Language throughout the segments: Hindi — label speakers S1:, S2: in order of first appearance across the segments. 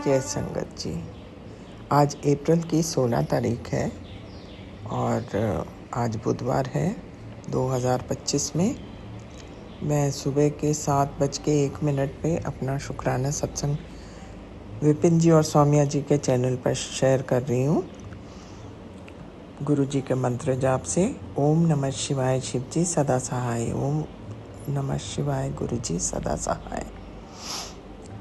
S1: जय संगत जी। आज अप्रैल की 16 तारीख है और आज बुधवार है 2025 में। मैं सुबह के 7:01 पे अपना शुक्राना सत्संग विपिन जी और सौम्या जी के चैनल पर शेयर कर रही हूँ। गुरु जी के मंत्र जाप से ओम नमः शिवाय शिव जी सदा सहाय, ओम नमः शिवाय गुरु जी सदा सहाय।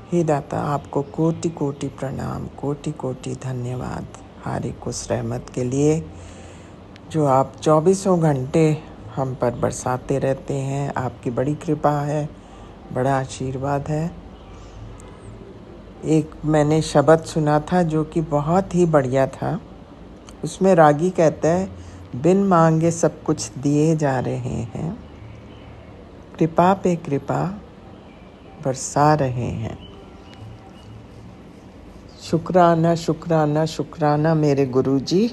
S1: हे दाता, आपको कोटि कोटि प्रणाम, कोटि कोटि धन्यवाद हारी कुछ रहमत के लिए जो आप 24 घंटे हम पर बरसाते रहते हैं। आपकी बड़ी कृपा है, बड़ा आशीर्वाद है। एक मैंने शब्द सुना था जो कि बहुत ही बढ़िया था। उसमें रागी कहता है, बिन मांगे सब कुछ दिए जा रहे हैं, कृपा पे कृपा बरसा रहे हैं। शुक्राना शुक्राना शुक्राना मेरे गुरुजी,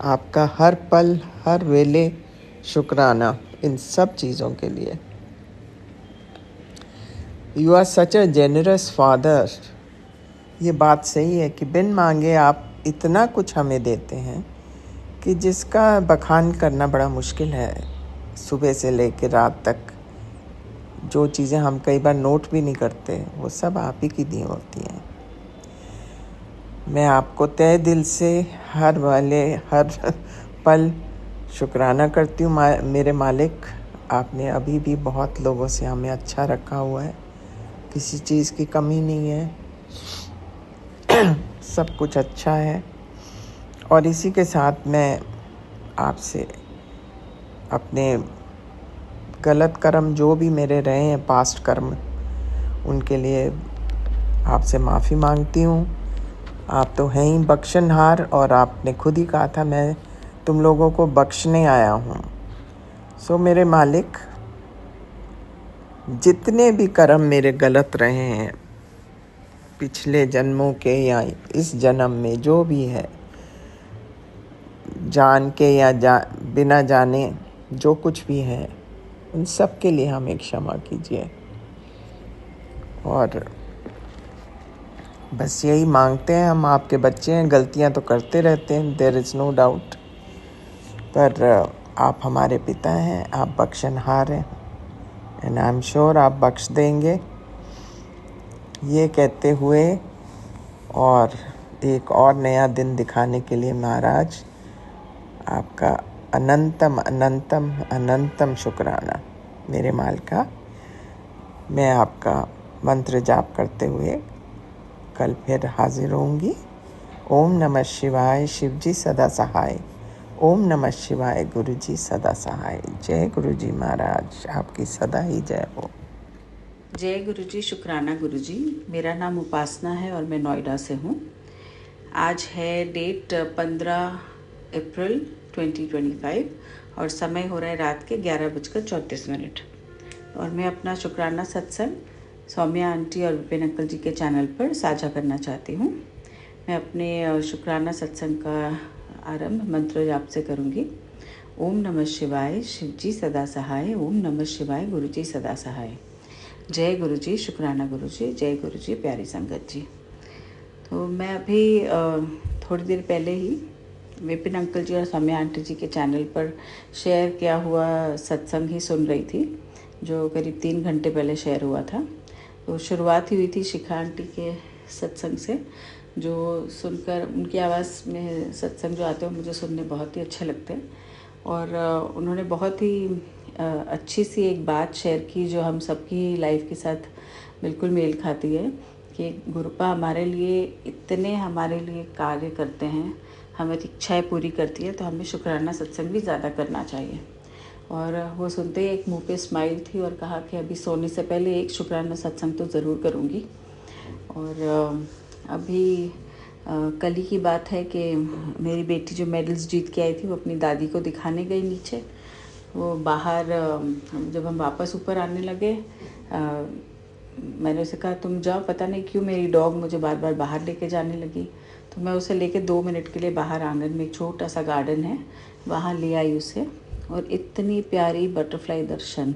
S1: आपका हर पल हर वेले शुक्राना इन सब चीज़ों के लिए। You are such a generous father. ये बात सही है कि बिन मांगे आप इतना कुछ हमें देते हैं कि जिसका बखान करना बड़ा मुश्किल है। सुबह से लेकर रात तक जो चीज़ें हम कई बार नोट भी नहीं करते, वो सब आप ही की दी होती हैं। मैं आपको तहे दिल से हर पल शुक्राना करती हूँ। मेरे मालिक, आपने अभी भी बहुत लोगों से हमें अच्छा रखा हुआ है, किसी चीज़ की कमी नहीं है, सब कुछ अच्छा है। और इसी के साथ मैं आपसे अपने गलत कर्म जो भी मेरे रहे हैं, पास्ट कर्म, उनके लिए आपसे माफ़ी मांगती हूँ। आप तो हैं ही बख्शनहार और आपने खुद ही कहा था मैं तुम लोगों को बख्शने आया हूँ। सो मेरे मालिक, जितने भी कर्म मेरे गलत रहे हैं पिछले जन्मों के या इस जन्म में, जो भी है, जान के या बिना जाने जो कुछ भी है, उन सब के लिए हमें क्षमा कीजिए। और बस यही मांगते हैं। हम आपके बच्चे हैं, गलतियां तो करते रहते हैं, देयर इज़ नो डाउट, पर आप हमारे पिता हैं, आप बख्शनहार हैं, एंड आई एम श्योर आप बख्श देंगे। ये कहते हुए और एक और नया दिन दिखाने के लिए महाराज, आपका अनंतम अनंतम अनंतम शुक्राना मेरे मालिका। मैं आपका मंत्र जाप करते हुए कल फिर हाजिर होंगी। ओम नमः शिवाय शिव जी सदा सहाय, ओम नमः शिवाय गुरु जी सदा सहाय। जय गुरु जी महाराज, आपकी सदा ही जय हो।
S2: जय गुरु जी, शुक्राना गुरु जी। मेरा नाम उपासना है और मैं नोएडा से हूँ। आज है डेट 15 अप्रैल 2025 और समय हो रहा है रात के 11:34। और मैं अपना शुक्राना सत्संग सौम्या आंटी और विपिन अंकल जी के चैनल पर साझा करना चाहती हूँ। मैं अपने शुक्राना सत्संग का आरंभ मंत्र जाप से करूँगी। ओम नमः शिवाय शिव जी सदा सहाय, ओम नमः शिवाय गुरु जी सदा सहाय। जय गुरु जी, शुक्राना गुरु जी, जय गुरु जी, प्यारी संगत जी। तो मैं अभी थोड़ी देर पहले ही विपिन अंकल जी और सौम्या आंटी जी के चैनल पर शेयर किया हुआ सत्संग ही सुन रही थी, जो करीब 3 घंटे पहले शेयर हुआ था। तो शुरुआत ही हुई थी शिखा आंटी के सत्संग से, जो सुनकर उनकी आवाज़ में सत्संग जो आते हैं मुझे सुनने बहुत ही अच्छे लगते हैं। और उन्होंने बहुत ही अच्छी सी एक बात शेयर की जो हम सबकी लाइफ के साथ बिल्कुल मेल खाती है कि गुरुपा हमारे लिए इतने हमारे लिए कार्य करते हैं, हमारी इच्छाएं पूरी करती है, तो हमें शुक्राना सत्संग भी ज़्यादा करना चाहिए। और वो सुनते ही एक मुंह पे स्माइल थी और कहा कि अभी सोने से पहले एक शुक्राना सत्संग तो ज़रूर करूँगी। और अभी कल ही की बात है कि मेरी बेटी जो मेडल्स जीत के आई थी वो अपनी दादी को दिखाने गई नीचे। वो बाहर जब हम वापस ऊपर आने लगे, मैंने उसे कहा तुम जाओ, पता नहीं क्यों मेरी डॉग मुझे बार बार बाहर लेके जाने लगी। तो मैं उसे लेके 2 मिनट के लिए बाहर आंगन में एक छोटा सा गार्डन है वहाँ ले आई उसे। और इतनी प्यारी बटरफ्लाई दर्शन,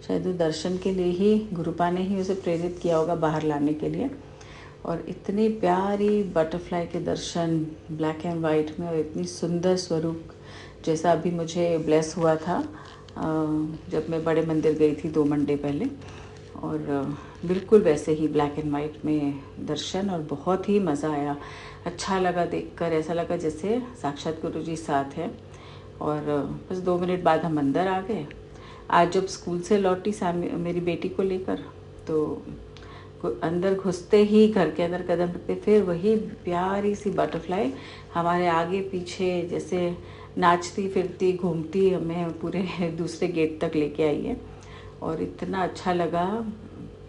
S2: शायद वो दर्शन के लिए ही गुरुपा ने ही उसे प्रेरित किया होगा बाहर लाने के लिए। और इतनी प्यारी बटरफ्लाई के दर्शन ब्लैक एंड वाइट में, और इतनी सुंदर स्वरूप जैसा अभी मुझे ब्लेस हुआ था जब मैं बड़े मंदिर गई थी 2 मंडे पहले, और बिल्कुल वैसे ही ब्लैक एंड वाइट में दर्शन, और बहुत ही मज़ा आया। अच्छा लगा देखकर, ऐसा लगा जैसे साक्षात गुरु जी साथ हैं। और बस 2 मिनट बाद हम अंदर आ गए। आज जब स्कूल से लौटी मेरी बेटी को लेकर, तो अंदर घुसते ही घर के अंदर कदम रखते फिर वही प्यारी सी बटरफ्लाई हमारे आगे पीछे जैसे नाचती फिरती घूमती हमें पूरे दूसरे गेट तक लेके आई है। और इतना अच्छा लगा,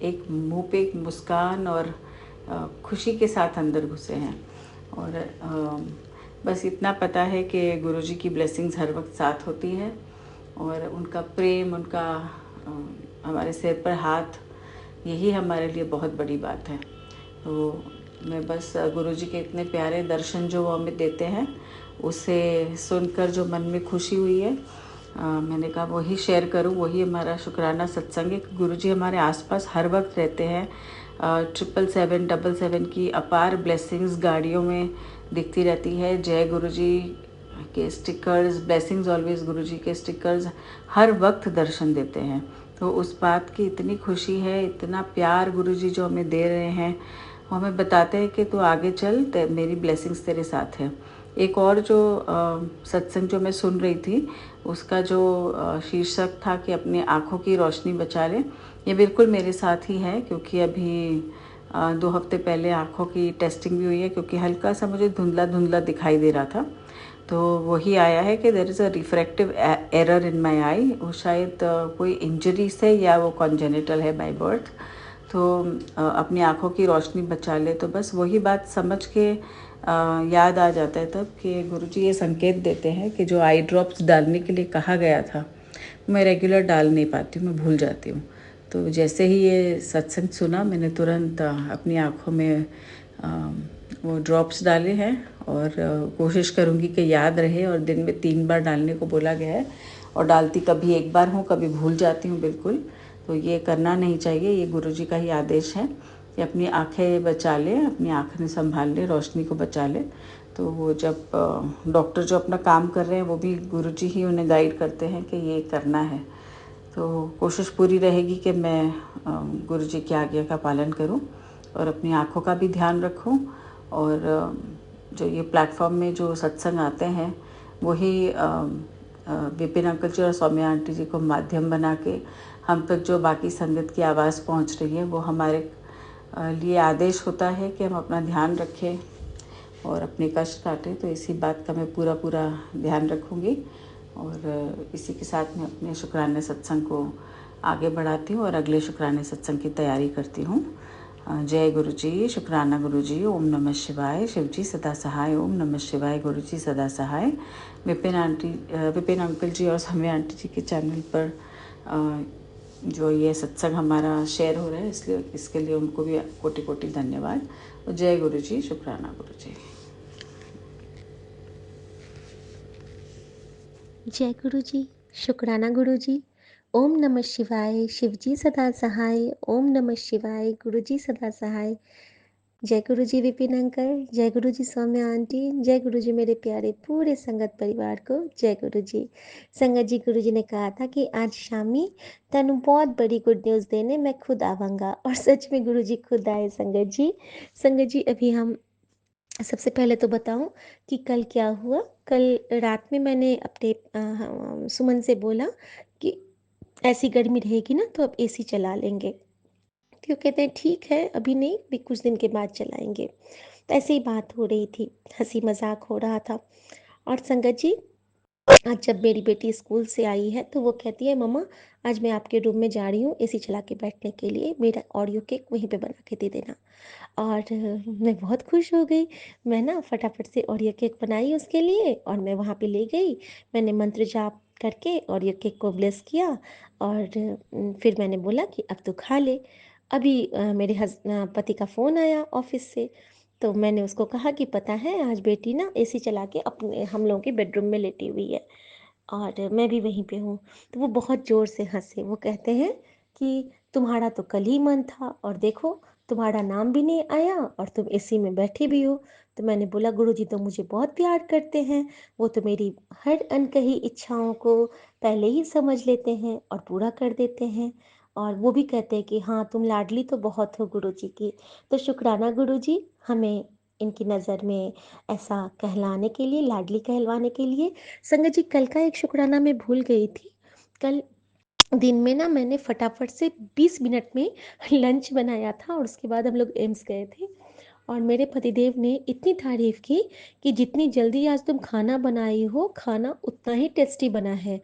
S2: एक मुंह पे एक मुस्कान और खुशी के साथ अंदर घुसे हैं। और बस इतना पता है कि गुरुजी की ब्लेसिंग्स हर वक्त साथ होती है, और उनका प्रेम, उनका हमारे सिर पर हाथ, यही हमारे लिए बहुत बड़ी बात है। तो मैं बस गुरुजी के इतने प्यारे दर्शन जो वो हमें देते हैं, उसे सुनकर जो मन में खुशी हुई है, मैंने कहा वही शेयर करूं। वही हमारा शुक्राना सत्संग है। गुरुजी हमारे आसपास हर वक्त रहते हैं। 777 की अपार ब्लेसिंग्स गाड़ियों में दिखती रहती है। जय गुरुजी के स्टिकर्स, ब्लेसिंग्स ऑलवेज गुरुजी के स्टिकर्स हर वक्त दर्शन देते हैं। तो उस बात की इतनी खुशी है, इतना प्यार गुरुजी जो हमें दे रहे हैं। वो हमें बताते हैं कि तू आगे चल, मेरी ब्लेसिंग्स तेरे साथ है। एक और जो सत्संग जो मैं सुन रही थी, उसका जो शीर्षक था कि अपनी आँखों की रोशनी बचा ले, ये बिल्कुल मेरे साथ ही है। क्योंकि अभी 2 हफ्ते पहले आँखों की टेस्टिंग भी हुई है, क्योंकि हल्का सा मुझे धुंधला धुंधला दिखाई दे रहा था। तो वही आया है कि there is a refractive error in my eye. वो शायद कोई इंजरी से, या वो कॉन्जेनिटल है बाय बर्थ। तो अपनी आँखों की रोशनी बचा ले, तो बस वही बात समझ के याद आ जाता है तब कि गुरुजी ये संकेत देते हैं कि जो आई ड्रॉप्स डालने के लिए कहा गया था, मैं रेगुलर डाल नहीं पाती हूँ, मैं भूल जाती हूँ। तो जैसे ही ये सत्संग सुना, मैंने तुरंत अपनी आँखों में वो ड्रॉप्स डाले हैं, और कोशिश करूँगी कि याद रहे। और दिन में 3 बार डालने को बोला गया है, और डालती कभी 1 बार हूँ, कभी भूल जाती हूँ बिल्कुल। तो ये करना नहीं चाहिए, ये गुरुजी का ही आदेश है कि अपनी आँखें बचा ले, अपनी आँखें संभाल ले, रोशनी को बचा ले। तो वो जब डॉक्टर जो अपना काम कर रहे हैं, वो भी गुरुजी ही उन्हें गाइड करते हैं कि ये करना है। तो कोशिश पूरी रहेगी कि मैं गुरुजी की आज्ञा का पालन करूं, और अपनी आँखों का भी ध्यान रखूं। और जो ये प्लेटफॉर्म में जो सत्संग आते हैं, वही विपिन अंकल जी और सौम्या आंटी जी को माध्यम बना के हम तक जो बाकी संगत की आवाज़ पहुंच रही है, वो हमारे लिए आदेश होता है कि हम अपना ध्यान रखें और अपने कष्ट काटें। तो इसी बात का मैं पूरा ध्यान रखूँगी। और इसी के साथ मैं अपने शुक्राने सत्संग को आगे बढ़ाती हूँ और अगले शुक्राने सत्संग की तैयारी करती हूँ। जय गुरु जी, शुक्राना गुरु जी, ओम नमः शिवाय, शिव जी सदा सहाय, ओम नमः शिवाय, गुरु जी सदा सहाय। विपिन अंकल जी और सौम्या आंटी जी के चैनल पर जो ये सत्संग हमारा शेयर हो रहा है, इसलिए इसके लिए उनको भी कोटि कोटि धन्यवाद। और जय गुरु जी, शुक्राना गुरु जी।
S3: जय गुरु जी, शुक्राना गुरु जी। ओम नमः शिवाय, शिव जी सदा सहाय, ओम नमः शिवाय, गुरु जी सदा सहाय। जय गुरु जी विपिन अंकल, जय गुरु जी सौम्या आंटी, जय गुरु जी मेरे प्यारे पूरे संगत परिवार को जय गुरु जी। संगत जी, गुरु जी ने कहा था कि आज शामी तनु बहुत बड़ी गुड न्यूज़ देने मैं खुद आवांगा, और सच में गुरु जी खुद आए। संगत जी, अभी हम सबसे पहले तो बताऊं कि कल क्या हुआ। कल रात में मैंने अपने सुमन से बोला कि ऐसी गर्मी रहेगी ना तो अब एसी चला लेंगे। तो कहते हैं ठीक है, अभी नहीं, भी कुछ दिन के बाद चलाएंगे। तो ऐसे ही बात हो रही थी, हंसी मजाक हो रहा था। और संगत जी, आज जब मेरी बेटी स्कूल से आई है तो वो कहती है, मम्मा आज मैं आपके रूम में जा रही हूँ एसी चला के बैठने के लिए, मेरा ऑडियो केक वहीं पे बना के दे देना। और मैं बहुत खुश हो गई। मैं ना फटाफट से ओरियो केक बनाई उसके लिए, और मैं वहाँ पे ले गई। मैंने मंत्र जाप करके ओरियो केक को ब्लेस किया, और फिर मैंने बोला कि अब तो खा ले। अभी मेरे पति का फ़ोन आया ऑफिस से, तो मैंने उसको कहा कि पता है आज बेटी ना एसी चला के अपने हम लोगों के बेडरूम में लेटी हुई है, और मैं भी वहीं पे हूँ। तो वो बहुत ज़ोर से हंसे। वो कहते हैं कि तुम्हारा तो कल ही मन था, और देखो तुम्हारा नाम भी नहीं आया और तुम एसी में बैठे भी हो। तो मैंने बोला गुरुजी तो मुझे बहुत प्यार करते हैं, वो तो मेरी हर अनकही इच्छाओं को पहले ही समझ लेते हैं और पूरा कर देते हैं। और वो भी कहते हैं कि हाँ तुम लाडली तो बहुत हो गुरुजी की। तो शुक्राना गुरुजी हमें इनकी नज़र में ऐसा कहलाने के लिए, लाडली कहलवाने के लिए। संगत जी कल का एक शुक्राना मैं भूल गई थी। कल दिन में ना मैंने फटाफट से 20 मिनट में लंच बनाया था और उसके बाद हम लोग एम्स गए थे। और मेरे पतिदेव ने इतनी तारीफ़ की कि जितनी जल्दी आज तुम खाना बनाई हो, खाना उतना ही टेस्टी बना है।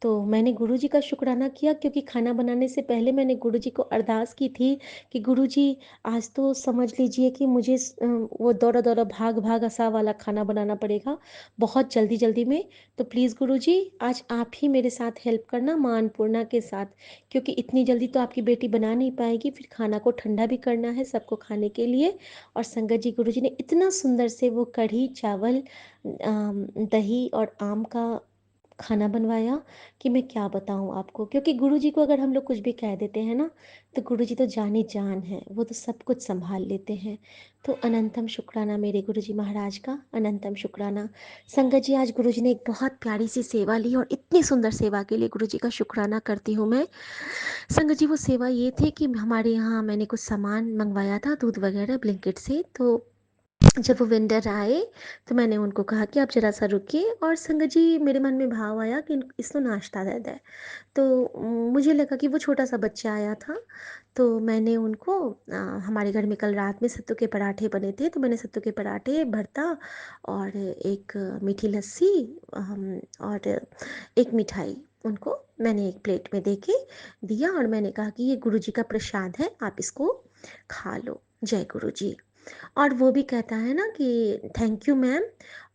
S3: तो मैंने गुरुजी का शुक्राना किया, क्योंकि खाना बनाने से पहले मैंने गुरुजी को अरदास की थी कि गुरुजी आज तो समझ लीजिए कि मुझे वो दौड़ा-दौड़ा भाग-भाग सा वाला खाना बनाना पड़ेगा, बहुत जल्दी-जल्दी में। तो प्लीज़ गुरुजी आज आप ही मेरे साथ हेल्प करना माँ अन्नपूर्णा के साथ, क्योंकि इतनी जल्दी तो आपकी बेटी बना नहीं पाएगी, फिर खाना को ठंडा भी करना है सबको खाने के लिए। और संगत जी गुरुजी ने इतना सुंदर से वो कढ़ी चावल दही और आम का खाना बनवाया कि मैं क्या बताऊँ आपको। क्योंकि गुरुजी को अगर हम लोग कुछ भी कह देते हैं ना, तो गुरुजी तो जान ही जान है, वो तो सब कुछ सँभाल लेते हैं। तो अनंतम शुक्राना मेरे गुरुजी महाराज का, अनंतम शुक्राना। संगत जी आज गुरुजी ने एक बहुत प्यारी-सी सेवा ली और इतनी सुंदर सेवा के लिए गुरुजी का शुक्राना करती हूँ मैं। संगत जी वो सेवा ये थी कि हमारे यहाँ मैंने कुछ सामान मँगवाया था, दूध वगैरह ब्लिंकिट से। तो जब वो वेंडर आए तो मैंने उनको कहा कि आप ज़रा सा रुकिए, और संगत जी मेरे मन में भाव आया कि इसको नाश्ता दे दें। तो मुझे लगा कि वो छोटा-सा बच्चा आया था, तो मैंने उनको हमारे घर में कल रात में सत्तू के पराठे बने थे, तो मैंने सत्तू के पराठे, भरता और एक मीठी लस्सी और एक मिठाई उनको मैंने एक प्लेट में दे के दिया और मैंने कहा कि ये गुरुजी का प्रसाद है, आप इसको खा लो। जय गुरुजी। और वो भी कहता है ना कि थैंक यू मैम।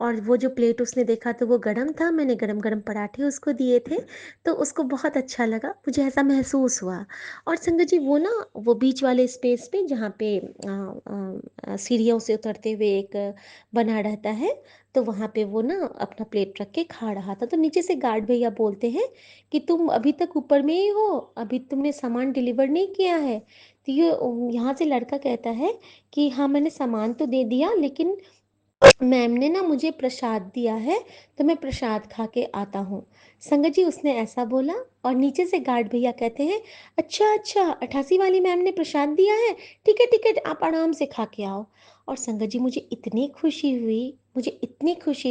S3: और वो जो प्लेट उसने देखा तो वो गरम था, मैंने गरम-गरम पराठे उसको दिए थे, तो उसको बहुत अच्छा लगा, मुझे ऐसा महसूस हुआ। और संगत जी वो ना वो बीच वाले स्पेस पे जहाँ पे सीढ़ियों से उतरते हुए एक बना रहता है, तो वहाँ पे वो ना अपना प्लेट रख के खा रहा था। तो नीचे से गार्ड भैया बोलते हैं कि तुम अभी तक ऊपर में ही हो, अभी तुमने सामान डिलीवर नहीं किया है? तो ये यहाँ से लड़का कहता है कि हाँ मैंने सामान तो दे दिया, लेकिन मैम ने ना मुझे प्रसाद दिया है, तो मैं प्रसाद खा के आता हूँ। संगत जी उसने ऐसा बोला और नीचे से गार्ड भैया कहते हैं, अच्छा अच्छा 88 वाली मैम ने प्रसाद दिया है, ठीक है आप आराम से खा के आओ। और संगत जी मुझे इतनी खुशी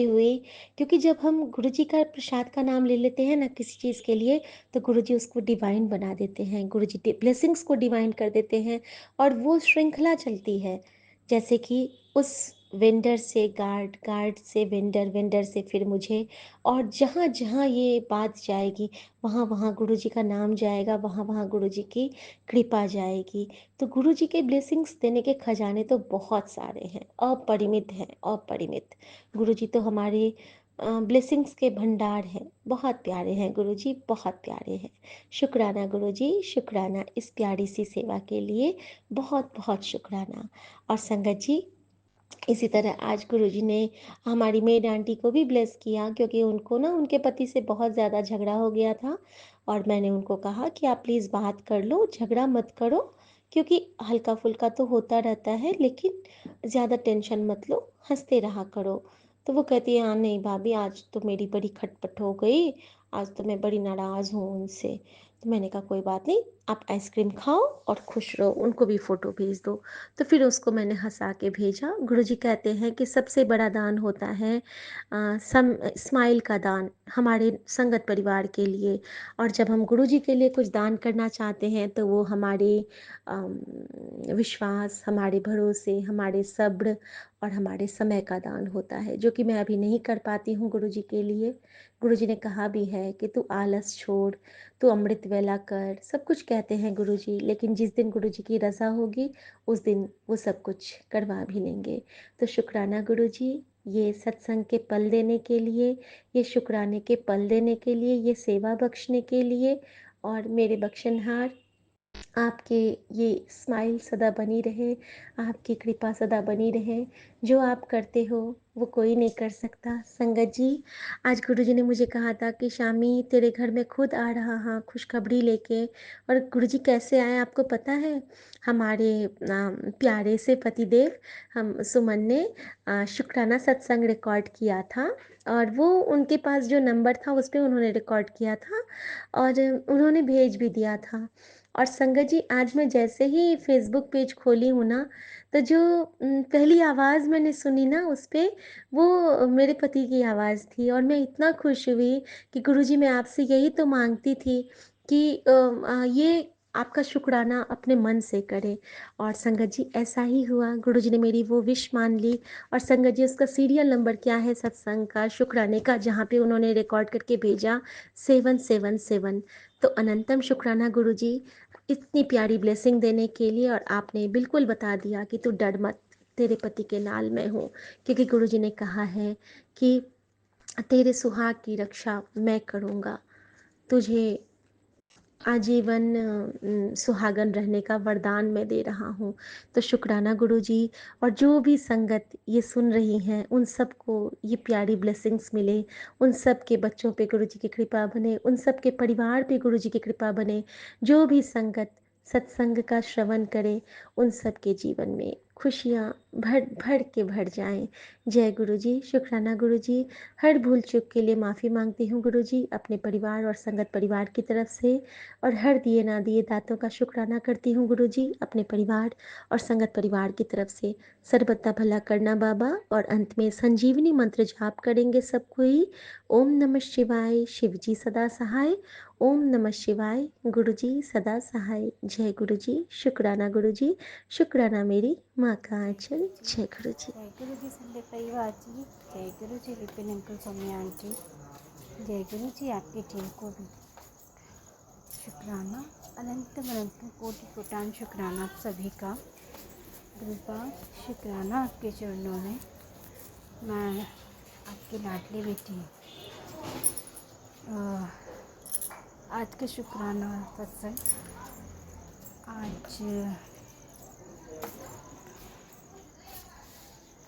S3: हुई, क्योंकि जब हम गुरु जी का प्रसाद का नाम ले लेते हैं ना किसी चीज़ के लिए, तो गुरु जी उसको डिवाइन बना देते हैं, गुरु जी ब्लेसिंग्स को डिवाइन कर देते हैं और वो श्रृंखला चलती है। जैसे कि उस वेंडर से गार्ड, गार्ड से वेंडर, वेंडर से फिर मुझे, और जहाँ-जहाँ ये बात जाएगी, वहाँ-वहाँ गुरुजी का नाम जाएगा, वहाँ-वहाँ गुरुजी की कृपा जाएगी। तो गुरुजी के ब्लेसिंग्स देने के खजाने तो बहुत सारे हैं, अपरिमित हैं, अपरिमित। गुरुजी तो हमारे ब्लेसिंग्स के भंडार हैं, बहुत प्यारे हैं गुरुजी, बहुत प्यारे हैं। शुक्राना गुरुजी, शुक्राना इस प्यारी सी सेवा के लिए, बहुत-बहुत शुक्राना। और संगत जी इसी तरह आज गुरुजी ने हमारी मेड आंटी को भी ब्लेस किया, क्योंकि उनको ना उनके पति से बहुत ज़्यादा झगड़ा हो गया था। और मैंने उनको कहा कि आप प्लीज़ बात कर लो, झगड़ा मत करो, क्योंकि हल्का फुल्का तो होता रहता है, लेकिन ज़्यादा टेंशन मत लो, हंसते रहा करो। तो वो कहती है हाँ नहीं भाभी आज तो मेरी बड़ी खटपट हो गई, आज तो मैं बड़ी नाराज़ हूँ उनसे। तो मैंने कहा कोई बात नहीं, आप आइसक्रीम खाओ और खुश रहो, उनको भी फ़ोटो भेज दो। तो फिर उसको मैंने हँसा के भेजा। गुरुजी कहते हैं कि सबसे बड़ा दान होता है स्माइल का दान हमारे संगत परिवार के लिए। और जब हम गुरुजी के लिए कुछ दान करना चाहते हैं तो वो हमारे अम, विश्वास, हमारे भरोसे, हमारे सब्र और हमारे समय का दान होता है, जो कि मैं अभी नहीं कर पाती हूँ गुरुजी के लिए। गुरुजी ने कहा भी है कि तू आलस छोड़, तू अमृत वेला कर, सब कुछ कहते हैं गुरुजी, लेकिन जिस दिन गुरुजी की रज़ा होगी उस दिन वो सब कुछ करवा भी लेंगे। तो शुक्राना गुरुजी, ये सत्संग के पल देने के लिए, ये शुक्राने के पल देने के लिए, ये सेवा बख्शने के लिए। और मेरे बख्शनहार आपके ये स्माइल सदा बनी रहे, आपकी कृपा सदा बनी रहे। जो आप करते हो वो कोई नहीं कर सकता। संगत जी, आज गुरुजी ने मुझे कहा था कि शामी तेरे घर मैं खुद आ रहा हाँ खुशखबरी लेके। और गुरुजी कैसे आए आपको पता है? हमारे प्यारे से पतिदेव हम सुमन ने शुक्राना सत्संग रिकॉर्ड किया था, और वो उनके पास जो नंबर था उस पे उन्होंने रिकॉर्ड किया था और उन्होंने भेज भी दिया था। और संगत जी, आज मैं जैसे ही फेसबुक पेज खोली हूँ ना, तो जो पहली आवाज़ मैंने सुनी ना उस पे, वो मेरे पति की आवाज़ थी। और मैं इतना खुश हुई कि गुरुजी मैं आपसे यही तो मांगती थी कि ये आपका शुक्राना अपने मन से करें। और संगत जी ऐसा ही हुआ, गुरुजी ने मेरी वो विश मान ली। और संगत जी उसका सीरियल नंबर क्या है सत्संग का, शुक्राने का, जहाँ पे उन्होंने रिकॉर्ड करके भेजा 777। तो अनंतम शुक्राना गुरुजी, इतनी प्यारी ब्लेसिंग देने के लिए। और आपने बिल्कुल बता दिया कि तू डर मत, तेरे पति के नाल मैं हूँ। क्योंकि गुरुजी ने कहा है कि तेरे सुहाग की रक्षा मैं करूँगा, तुझे आजीवन सुहागन रहने का वरदान मैं दे रहा हूँ। तो शुक्राना गुरुजी। और जो भी संगत ये सुन रही हैं उन सबको ये प्यारी ब्लेसिंग्स मिले, उन सब के बच्चों पे गुरुजी की कृपा बने, उन सब के परिवार पे गुरुजी की कृपा बने। जो भी संगत सत्संग का श्रवण करे उन सब के जीवन में खुशियाँ भर भर के भर जाएं। जय गुरुजी। शुक्राना गुरुजी। हर भूल चूक के लिए माफ़ी मांगती हूँ गुरुजी अपने परिवार और संगत परिवार की तरफ से। और हर दिए ना दिए दातों का शुक्राना करती हूँ गुरुजी अपने परिवार और संगत परिवार की तरफ से। सर्वदा भला करना बाबा। और अंत में संजीवनी मंत्र जाप करेंगे सब कोई। ओम नमः शिवाय, शिवजी सदा सहाय। ओम नमः शिवाय, गुरुजी सदा सहाय। जय गुरुजी। शुक्राना गुरुजी। शुक्राना मेरी माँ का आंचल। जय गुरुजी।
S4: जय गुरु जी संडे परिवार जी। जय गुरु जी विपिन अंकल सौम्या आंटी। जय गुरु जी आपकी टीम को भी शुक्राना। अनंत अनंत कोटि कोटान शुक्राना आप सभी का। गुरुपा शुक्राना आपके चरणों में। मैं आपकी लाडली बेटी आज का शुक्राना सत्संग आज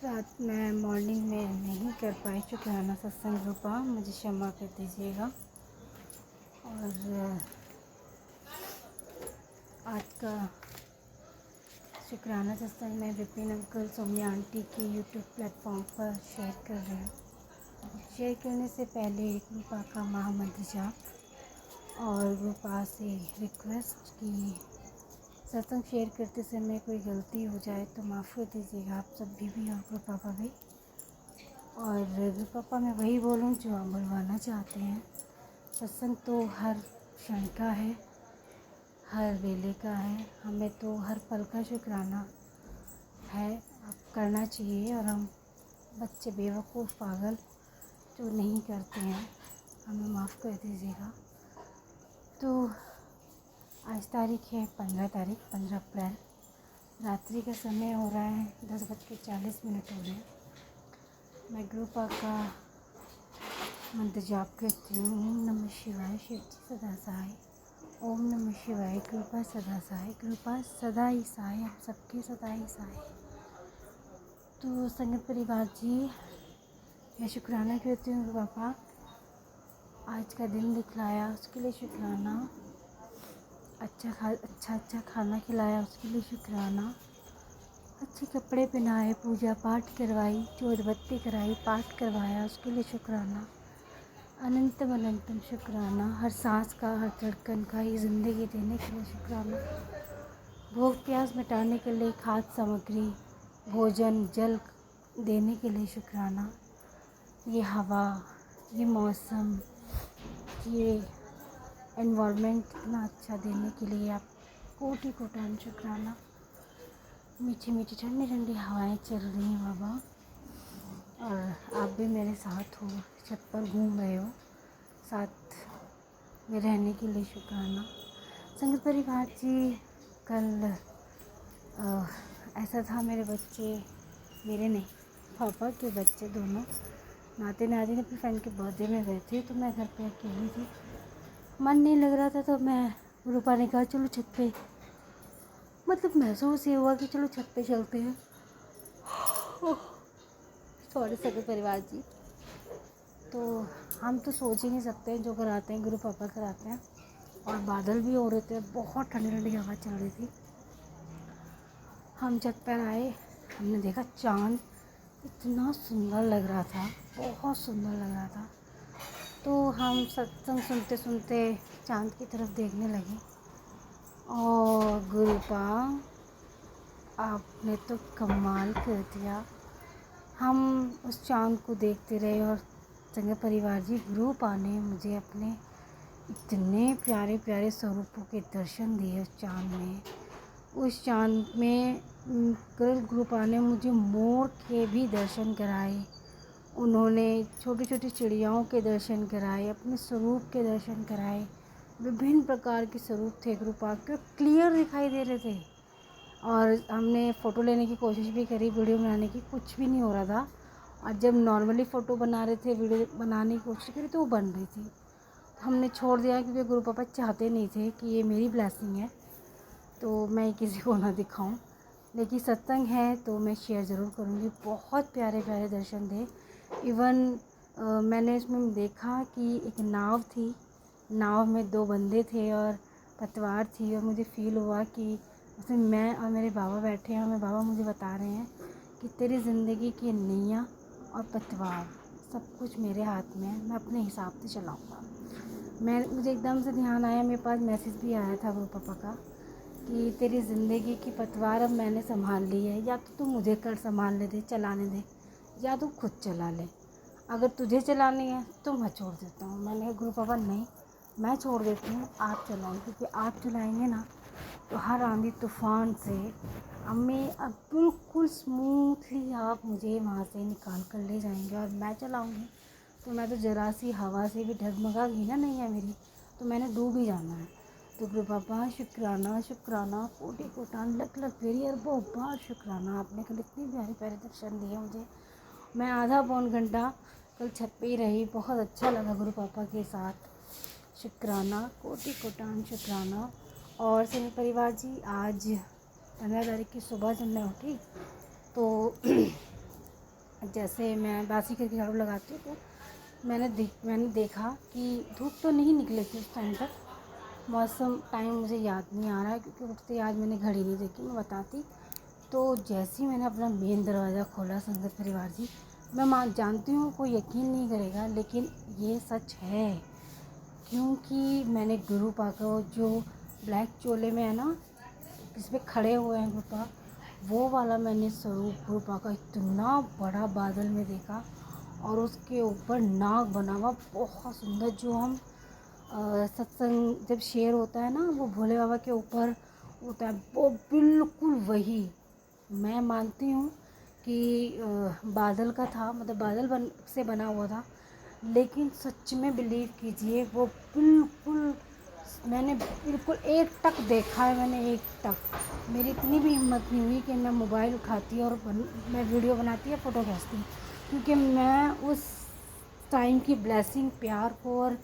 S4: रात में मॉर्निंग में नहीं कर पाई शुक्राना सत्संग रूपा, मुझे क्षमा कर दीजिएगा। और आज का शुक्राना सत्संग मैं विपिन अंकल सौम्या आंटी के यूट्यूब प्लेटफॉर्म पर शेयर कर रही हूँ। शेयर करने से पहले रूपा का महामंत्र जाप और रूपा से रिक्वेस्ट की सत्संग शेयर करते समय कोई गलती हो जाए तो माफ़ कर दीजिएगा आप सभी भी और गुरु पापा भी। और गुरु पापा मैं वही बोलूँ जो आप बुलवाना चाहते हैं। सत्संग तो हर क्षण का है, हर वेले का है, हमें तो हर पल का शुक्राना है आप करना चाहिए। और हम बच्चे बेवकूफ़ पागल जो नहीं करते हैं हमें माफ़ कर दीजिएगा। तो आज तारीख है 15 अप्रैल। रात्रि का समय हो रहा है 10:40 हो रहे हैं। मैं गुरुपा का मंत्र जाप करती हूँ। ओम नमः शिवाय, शिवजी सदा सहाय। ओम नमः शिवाय, कृपा सदा सहाय। कृपा सदा ही सहाय, हम सबके सदा ही सहाय। तो संगत परिवार जी, मैं शुक्राना करती हूँ पापा, आज का दिन दिखलाया उसके लिए शुक्राना। अच्छा खाना खिलाया उसके लिए शुक्राना। अच्छे कपड़े पहनाए, पूजा पाठ करवाई, जोतबत्ती कराई, पाठ करवाया उसके लिए शुक्राना। अनंतम अनंतम शुक्राना। हर सांस का, हर धड़कन का ही ज़िंदगी देने के लिए शुक्राना। भूख प्यास मिटाने के लिए खाद्य सामग्री, भोजन, जल देने के लिए शुक्राना। ये हवा, ये मौसम, ये एनवायरनमेंट इतना अच्छा देने के लिए आप कोटि कोटान शुक्राना। मीठी मीठी ठंडी ठंडी हवाएं चल रही हैं बाबा, और आप भी मेरे साथ हो, छत पर घूम रहे हो, साथ में रहने के लिए शुक्राना। संगत परिवार जी, कल ऐसा था, मेरे बच्चे, मेरे नहीं पापा के बच्चे दोनों नाते नातिन अपनी फ्रेंड के बर्थडे में गए थे। तो मैं घर पे अकेली थी, मन नहीं लग रहा था, तो मैं रूपा ने कहा चलो छत पे मतलब महसूस ये हुआ कि चलो छत पे चलते हैं। सॉरी सभी परिवार जी। तो हम तो सोच ही नहीं सकते, जो कराते हैं गुरु पापा कराते हैं। और बादल भी हो रहे थे, बहुत ठंडी ठंडी हवा चल रही थी। हम छत पर आए, हमने देखा चाँद इतना सुंदर लग रहा था, बहुत सुंदर लग रहा था। तो हम सत्संग सुनते सुनते चाँद की तरफ देखने लगे। और गुरुपा, आपने तो कमाल कर दिया। हम उस चाँद को देखते रहे और संगे परिवार जी, गुरुपा ने मुझे अपने इतने प्यारे प्यारे स्वरूपों के दर्शन दिए उस चाँद में। उस चाँद में कल गुरुपा ने मुझे मोर के भी दर्शन कराए, उन्होंने छोटी छोटी चिड़ियाओं के दर्शन कराए, अपने स्वरूप के दर्शन कराए। विभिन्न प्रकार के स्वरूप थे गुरुपा के, क्लियर दिखाई दे रहे थे। और हमने फ़ोटो लेने की कोशिश भी करी, वीडियो बनाने की, कुछ भी नहीं हो रहा था। और जब नॉर्मली फ़ोटो बना रहे थे, वीडियो बनाने की कोशिश करी तो वो बन रही थी। हमने छोड़ दिया क्योंकि गुरु पापा चाहते नहीं थे कि ये मेरी ब्लेसिंग है तो मैं किसी को ना दिखाऊं। लेकिन सत्संग है तो मैं शेयर ज़रूर करूँगी। बहुत प्यारे प्यारे दर्शन थे। इवन मैंने इसमें देखा कि एक नाव थी, नाव में 2 बंदे थे और पतवार थी। और मुझे फ़ील हुआ कि उसमें मैं और मेरे बाबा बैठे हैं और मेरे बाबा मुझे बता रहे हैं कि तेरी ज़िंदगी की नैया और पतवार सब कुछ मेरे हाथ में है, मैं अपने हिसाब से चलाऊँगा। मुझे एकदम से ध्यान आया, मेरे पास मैसेज भी आया था गुरु पापा का कि तेरी ज़िंदगी की पतवार अब मैंने संभाल ली है, या तो तू मुझे कर संभालने दे, चलाने दे, या तू खुद चला ले। अगर तुझे चलानी है तो मैं छोड़ देता हूँ। मैंने कहा गुरु पापा नहीं, मैं छोड़ देती हूँ, आप चलाएं, क्योंकि आप चलाएंगे ना तो हर आंधी तूफ़ान से अब बिल्कुल स्मूथली आप मुझे वहाँ से निकाल कर ले जाएंगे। और मैं चलाऊँगी तो मैं तो ज़रा सी हवा से भी डगमगा गई ना, नहीं है मेरी, तो मैंने डूब ही जाना है। तो गुरु पापा शुक्राना शुक्राना, कोटि कोटान लख लख फेरी और बहुत बार शुक्राना, आपने कल इतने प्यारे प्यारे दर्शन दिए मुझे। मैं आधा पौन घंटा कल छत पे ही रही, बहुत अच्छा लगा गुरु पापा के साथ। शुक्राना, कोटि कोटान शुक्राना। और सभी परिवार जी, आज 15 तारीख की सुबह जब मैं उठी तो जैसे मैं बासी करके झाड़ू लगाती हूँ तो मैंने देखा कि धूप तो नहीं निकली थी उस टाइम तक। मौसम टाइम मुझे याद नहीं आ रहा है क्योंकि उठते आज मैंने घड़ी नहीं देखी, मैं बताती। तो जैसे ही मैंने अपना मेन दरवाज़ा खोला संगत परिवार जी, मैं जानती हूँ कोई यकीन नहीं करेगा, लेकिन ये सच है। क्योंकि मैंने गुरु पापा जो ब्लैक चोले में है ना, इस पे खड़े हुए हैं गुरुपा, वो वाला मैंने स्वरूप गुरुपा का इतना बड़ा बादल में देखा। और उसके ऊपर नाग बना हुआ बहुत सुंदर, जो हम सत्संग जब शेयर होता है ना, वो भोले बाबा के ऊपर होता है, वो बिल्कुल वही। मैं मानती हूँ कि बादल का था, मतलब बादल से बना हुआ था, लेकिन सच में बिलीव कीजिए वो मैंने बिल्कुल एक टक देखा है, मैंने एक टक। मेरी इतनी भी हिम्मत नहीं हुई कि मैं मोबाइल उठाती और मैं वीडियो बनाती या फ़ोटो खींचती, क्योंकि मैं उस टाइम की ब्लेसिंग, प्यार को और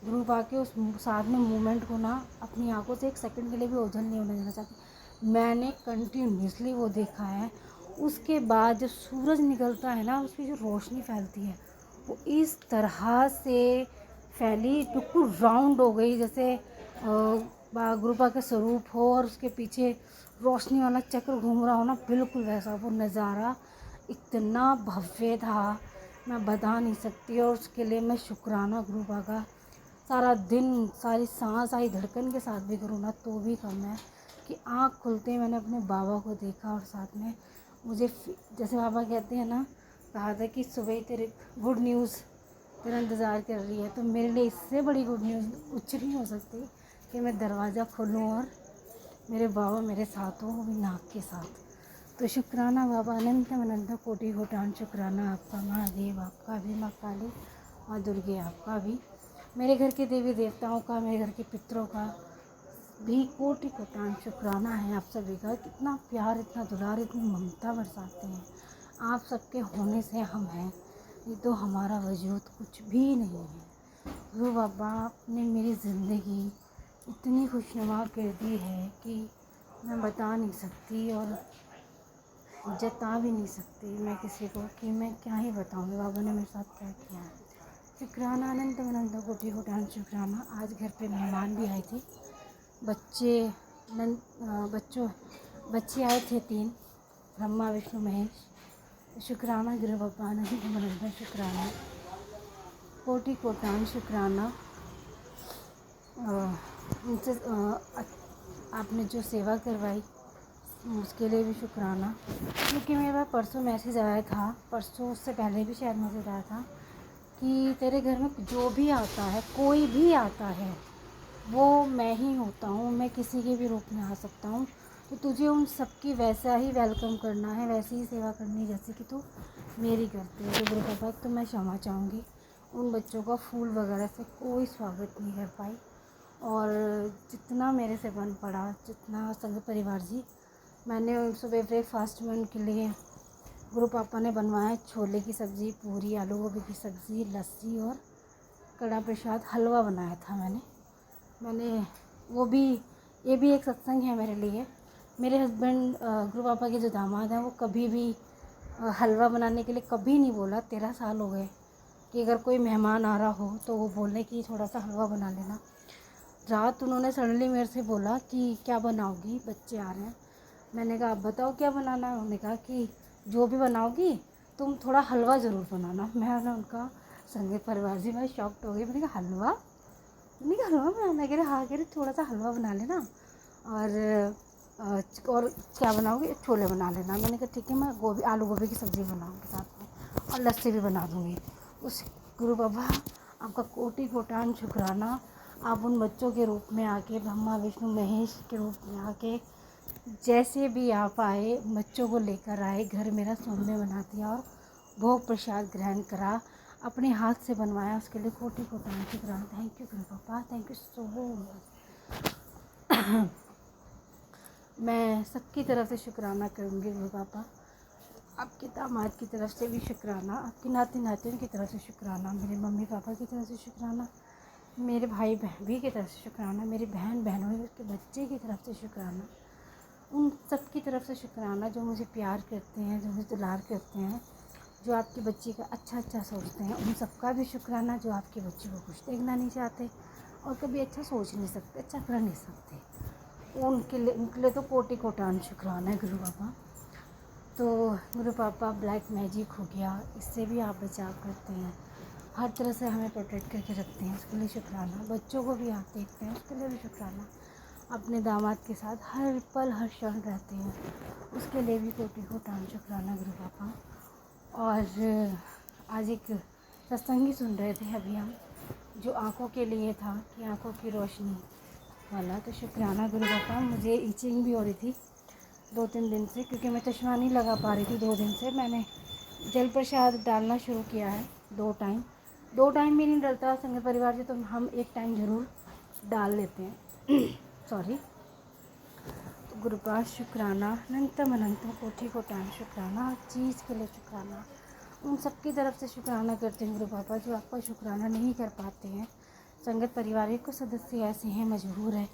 S4: गुरु पा के उस साथ में मूवमेंट को ना अपनी आंखों से एक सेकंड के लिए भी ओझल नहीं होने देना चाहती। मैंने कंटिन्यूसली वो देखा है। उसके बाद जब सूरज निकलता है ना, उसकी जो रोशनी फैलती है वो इस तरह से फैली, बिल्कुल राउंड हो गई, जैसे गुरुपा का स्वरूप हो और उसके पीछे रोशनी वाला चक्र घूम रहा हो ना, बिल्कुल वैसा वो नज़ारा इतना भव्य था, मैं बता नहीं सकती। और उसके लिए मैं शुक्राना गुरुपा का सारा दिन, सारी सांस, सारी धड़कन के साथ भी करूँ ना तो भी कम है कि आँख खुलते ही मैंने अपने बाबा को देखा। और साथ में मुझे जैसे बाबा कहते हैं ना, कहा था कि सुबह तेरे गुड न्यूज़ तेरा इंतज़ार कर रही है, तो मेरे लिए इससे बड़ी गुड न्यूज़ कुछ नहीं हो सकती कि मैं दरवाज़ा खोलूँ और मेरे बाबा मेरे साथ हो, वो भी नाक के साथ। तो शुक्राना बाबा, अनंत कोटि कोटान शुक्राना आपका, महादेव आपका भी, माँ काली, माँ दुर्गे आपका भी, मेरे घर के देवी देवताओं का, मेरे घर के पितरों का भी कोटि कोटान शुक्राना है आप सभी का। कितना प्यार, इतना दुलार, इतनी ममता बरसाते हैं आप सबके होने से हम हैं, नहीं तो हमारा वजूद कुछ भी नहीं है। गुरु बाबा ने मेरी ज़िंदगी इतनी खुशनुमा कर दी है कि मैं बता नहीं सकती और जता भी नहीं सकती मैं किसी को कि मैं क्या ही बताऊँ बाबा ने मेरे साथ क्या किया है। शुक्राना अनंत अनंत कोटि कोटि शुक्राना। आज घर पे मेहमान भी आए थे, बच्चे बच्चों बच्चे आए थे 3, ब्रह्मा विष्णु महेश। शुक्राना गुरु बाबा अनंत अनंत शुक्राना, कोटि कोटान शुक्राना। उनसे आपने जो सेवा करवाई उसके लिए भी शुक्राना। क्योंकि मेरे पास परसों मैसेज आया था, परसों उससे पहले भी शायद मैसेज आया था कि तेरे घर में जो भी आता है, कोई भी आता है, वो मैं ही होता हूँ, मैं किसी के भी रूप में आ सकता हूँ। तो तुझे उन सबकी वैसा ही वेलकम करना है, वैसी ही सेवा करनी है जैसे कि तू मेरी करती है। तो गुरु बाबा तो मैं क्षमा चाहूँगी, उन बच्चों का फूल वगैरह से कोई स्वागत नहीं कर पाई। और जितना मेरे से बन पड़ा, जितना संग परिवार जी, मैंने सुबह ब्रेकफास्ट में उनके लिए गुरु पापा ने बनवाया छोले की सब्ज़ी, पूरी, आलू गोभी की सब्ज़ी, लस्सी और कड़ा प्रसाद, हलवा बनाया था मैंने वो भी, ये भी एक सत्संग है मेरे लिए। मेरे हस्बैंड गुरु पापा के जो दामाद हैं वो कभी भी हलवा बनाने के लिए कभी नहीं बोला। 13 साल हो गए कि अगर कोई मेहमान आ रहा हो तो वो बोले कि थोड़ा सा हलवा बना लेना। रात उन्होंने सडनली मेरे से बोला कि क्या बनाओगी, बच्चे आ रहे हैं। मैंने कहा आप बताओ क्या बनाना है। उन्होंने कहा कि जो भी बनाओगी तुम थोड़ा हलवा ज़रूर बनाना। मैंने उनका संगे परिवार जी, मैं शॉक्ड हो गई। मैंने कहा हलवा, मैंने कहा हलवा बनाना, कह रहे हाँ, कह रहे थोड़ा सा हलवा बना लेना और क्या बनाओगे, छोले बना लेना। मैंने कहा ठीक है, मैं गोभी, आलू गोभी की सब्ज़ी बनाऊँगी साथ में और लस्सी भी बना दूँगी। उस गुरु बाबा आपका कोटि कोटान शुक्राना। आप उन बच्चों के रूप में आके, ब्रह्मा विष्णु महेश के रूप में आके, जैसे भी आप आए, बच्चों को लेकर आए, घर मेरा सौम्य बना दिया और भोग प्रसाद ग्रहण करा, अपने हाथ से बनवाया, उसके लिए कोटि कोटि शुक्राना। थैंक यू गुरु पापा, थैंक यू सो मच। मैं सबकी तरफ से शुक्राना करूँगी गुरु पापा, आपके दामाद की तरफ से भी शुक्राना, आपके नाती नातियों की तरफ से शुक्राना, मेरे मम्मी पापा की तरफ से शुक्राना, मेरे भाई बहन की तरफ से शुक्राना, मेरी बहन बहनों के बच्चे की तरफ से शुक्राना, उन सब की तरफ से शुक्राना जो मुझे प्यार करते हैं, जो मुझे दुलार करते हैं, जो आपकी बच्ची का अच्छा सोचते हैं। उन सबका भी शुक्राना जो आपकी बच्ची को कुछ देखना नहीं चाहते और कभी अच्छा सोच नहीं सकते, अच्छा कर नहीं सकते। उनके लिए तो कोटि कोटान शुक्राना है गुरु बाबा। तो गुरु पापा ब्लैक मैजिक हो गया, इससे भी आप बचाव करते हैं, हर तरह से हमें प्रोटेक्ट करके रखते हैं, उसके लिए शुक्राना। बच्चों को भी आप देखते हैं, उसके लिए भी शुक्राना। अपने दामाद के साथ हर पल हर क्षण रहते हैं, उसके लिए भी कोटि कोटि शुक्राना गुरु पापा। और आज एक सत्संग ही सुन रहे थे अभी हम, जो आँखों के लिए था कि आँखों की रोशनी वाला। तो शुक्राना गुरु पापा। मुझे ईचिंग भी हो रही थी 2-3 दिन से, क्योंकि मैं चश्मा नहीं लगा पा रही थी 2 दिन से। मैंने जल प्रसाद डालना शुरू किया है 2 टाइम भी नहीं डलता संग परिवार से, तो हम 1 टाइम ज़रूर डाल लेते हैं। सॉरी। तो गुरुपाद शुक्राना, अनंतम अनंतम कोटि कोटि शुक्राना, हर चीज़ के लिए शुक्राना। उन सबकी तरफ से शुक्राना करते हैं गुरु पापा जो आपका शुक्राना नहीं कर पाते हैं। संगत परिवार के सदस्य ऐसे हैं, मजबूर है,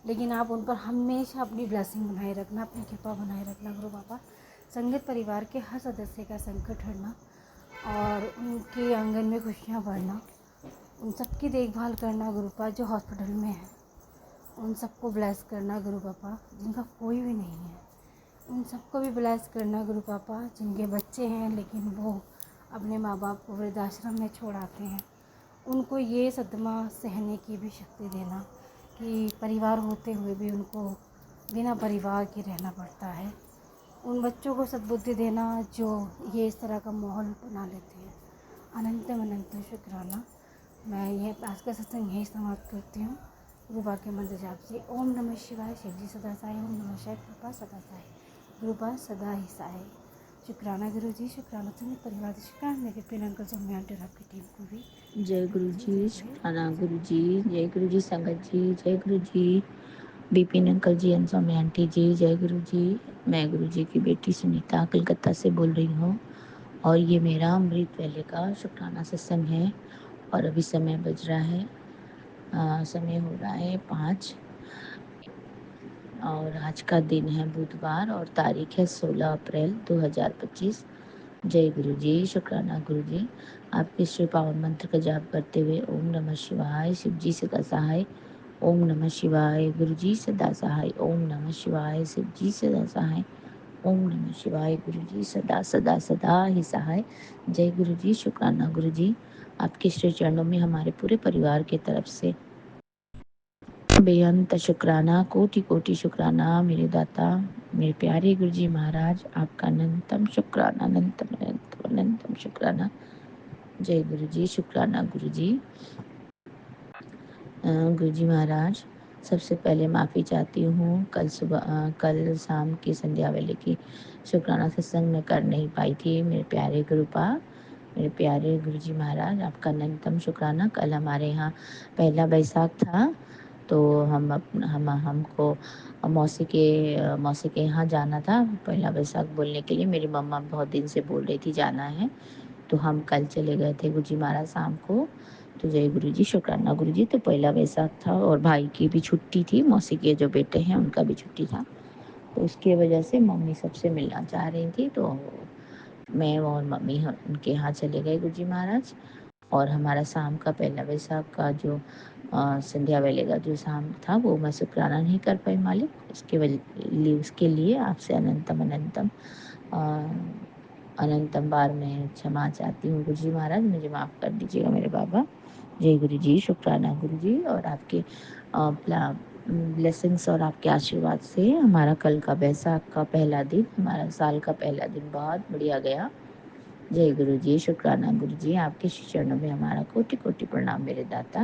S4: लेकिन आप उन पर हमेशा अपनी ब्लेसिंग बनाए रखना, अपनी कृपा बनाए रखना गुरु पापा। संगत परिवार के हर सदस्य का संकट हरना और उनके आंगन में खुशियाँ बढ़ना, उन सबकी देखभाल करना गुरु पापा जो हॉस्पिटल में है, उन सबको ब्लेस करना गुरु पापा जिनका कोई भी नहीं है, उन सबको भी ब्लेस करना गुरु पापा जिनके बच्चे हैं लेकिन वो अपने माँ बाप को वृद्धाश्रम में छोड़ आते हैं। उनको ये सदमा सहने की भी शक्ति देना कि परिवार होते हुए भी उनको बिना परिवार के रहना पड़ता है। उन बच्चों को सद्बुद्धि देना जो ये इस तरह का माहौल बना लेते हैं। अनंतम अनंत शुक्राना। मैं ये आज का सत्संग यही समाप्त करती हूँ गुरुपा के मंत्र जाप से। ओम नमः शिवाय। शिवजी सदा साई। ओम नमः शिवाय। कृपा सदा साई। गुरुपा सदा ही साई। शुक्राना गुरु जी, शुक्राना संगत परिवार जी, शुक्राना मेरे प्रिय अंकल सौम्य आंटी और आपकी टीम को भी।
S5: जय गुरु जी, शुक्राना गुरु जी, जय गुरु जी संगत जी, जय गुरु जी बिपिन अंकल जी, सौम्य आंटी जी, जय गुरु जी। मैं गुरु जी की बेटी सुनीता कलकत्ता से बोल रही हूँ और ये मेरा अमृत वेले का शुक्राना सत्संग है। और अभी समय बज रहा है, समय हो रहा है 5। और आज का दिन है बुधवार और तारीख है 16 अप्रैल 2025। जय गुरु जी, शुक्राना गुरु जी। आपके श्री पावन मंत्र का जाप करते हुए ओम नमः शिवाय, शिव जी सदा सहाय, ओम नमः शिवाय, गुरु जी सदा सहाय, ओम नमः शिवाय, शिव जी सदा सहाय, ओम नमः शिवाय, गुरु जी सदा सदा सदा ही सहाय। जय गुरु जी, शुक्राना गुरु जी। आपके श्री चरणों में हमारे पूरे परिवार की तरफ से बेअंत शुक्राना, कोटि कोटि शुक्राना मेरे दाता, मेरे प्यारे गुरु जी महाराज। आपका अनंतम शुक्राना, अनंतम अनंतम अनंतम शुक्राना। जय गुरु जी, शुक्राना गुरु जी। गुरु जी महाराज, सबसे पहले माफ़ी चाहती हूँ, कल शाम की संध्या वेले की शुक्राना सत्संग में कर नहीं पाई थी। मेरे प्यारे गुरुपा, मेरे प्यारे गुरु जी महाराज, आपका अनंतम शुक्राना। कल हमारे यहाँ पहला बैसाख था, तो हमको मौसी के यहाँ जाना था पहला बैसाख बोलने के लिए। मेरी मम्मा बहुत दिन से बोल रही थी जाना है, तो हम कल चले गए थे गुरु जी महाराज शाम को। तो जय गुरु जी, शुक्राना गुरु जी। तो पहला वैसाख था और भाई की भी छुट्टी थी, मौसी के जो बेटे हैं उनका भी छुट्टी था, तो उसकी वजह से मम्मी सबसे मिलना चाह रही थी। तो मैं और मम्मी उनके यहाँ चले गए गुरु जी महाराज। और हमारा शाम का पहला वैसाख का जो संध्या वेले का जो शाम था वो मैं शुक्राना नहीं कर पाई मालिक। उसके लिए आपसे अनंतम अनंतम अनंतम बार मैं क्षमा चाहती हूँ गुरु जी महाराज, मुझे माफ़ कर दीजिएगा मेरे बाबा। जय गुरु जी, शुक्राना गुरु जी। और आपके ब्लेसिंग्स और आपके आशीर्वाद से हमारा कल का बैसाख का पहला दिन, हमारा साल का पहला दिन बहुत बढ़िया गया। जय गुरु जी, शुक्राना गुरु जी। आपके श्री चरणों में हमारा कोटि कोटि प्रणाम मेरे दाता,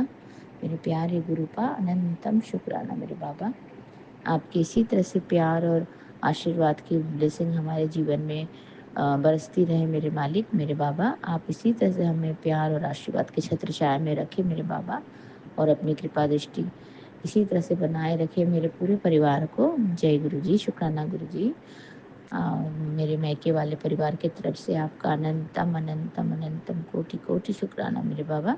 S5: मेरे प्यारे गुरुपा, अनंतम शुक्राना मेरे बाबा। आपके इसी तरह से प्यार और आशीर्वाद की ब्लेसिंग हमारे जीवन में बरसती रहे मेरे मालिक, मेरे बाबा। आप इसी तरह से हमें प्यार और आशीर्वाद के छत्र छाया में रखें मेरे बाबा, और अपनी कृपा दृष्टि इसी तरह से बनाए रखे मेरे पूरे परिवार को। जय गुरु जी, शुक्राना गुरु जी। मेरे मैके वाले परिवार की तरफ से आपका अनंतम अनंतम अनंतम कोटि कोटि शुक्राना मेरे बाबा।